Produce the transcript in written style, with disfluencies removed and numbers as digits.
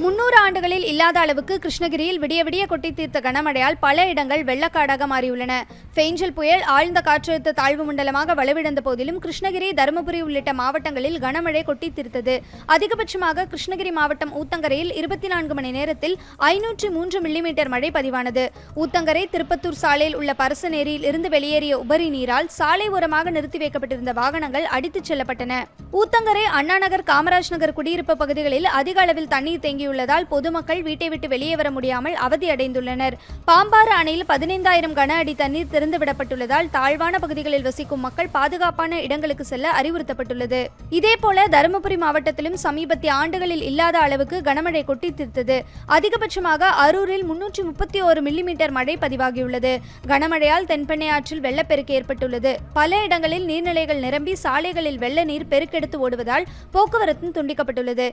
300 ஆண்டுகளில் இல்லாத அளவுக்கு கிருஷ்ணகிரியில் விடிய விடிய கொட்டி தீர்த்த கனமழையால் பல இடங்கள் வெள்ளக்காடாக மாறியுள்ளன. ஃபெஞ்சல் புயல் ஆழ்ந்த காற்றழுத்த தாழ்வு மண்டலமாக வலுவிழந்த போதிலும் கிருஷ்ணகிரி, தருமபுரி உள்ளிட்ட மாவட்டங்களில் கனமழை கொட்டி தீர்த்தது. அதிகபட்சமாக கிருஷ்ணகிரி மாவட்டம் ஊத்தங்கரையில் 24 மணி நேரத்தில் 503 மில்லிமீட்டர் மழை பதிவானது. ஊத்தங்கரை திருப்பத்தூர் சாலையில் உள்ள பரசனேரியில் இருந்து வெளியேறிய உபரி நீரால் சாலை ஓரமாக நிறுத்தி வைக்கப்பட்டிருந்த வாகனங்கள் அடித்துச் செல்லப்பட்டன. ஊத்தங்கரை, அண்ணாநகர், காமராஜ் நகர் குடியிருப்பு பகுதிகளில் அதிக அளவில் தண்ணீர் தேங்கியுள்ளதால் பொதுமக்கள் வீட்டை விட்டு வெளியே வர முடியாமல் அவதியடைந்துள்ளனர். பாம்பாறு அணையில் 15,000 கன அடி தண்ணீர் திறந்துவிடப்பட்டுள்ளதால் தாழ்வான பகுதிகளில் வசிக்கும் மக்கள் பாதுகாப்பான இடங்களுக்கு செல்ல அறிவுறுத்தப்பட்டுள்ளது. இதேபோல தருமபுரி மாவட்டத்திலும் சமீபத்திய ஆண்டுகளில் இல்லாத அளவுக்கு கனமழை கொட்டி தீர்த்தது. அதிகபட்சமாக அரூரில் 331 மில்லிமீட்டர் மழை பதிவாகியுள்ளது. கனமழையால் தென்பெண்ணை ஆற்றில் வெள்ளப்பெருக்கு ஏற்பட்டுள்ளது. பல இடங்களில் நீர்நிலைகள் நிரம்பி சாலைகளில் வெள்ள நீர் பெருக்கெடுத்து ஓடுவதால் போக்குவரத்து துண்டிக்கப்பட்டுள்ளது.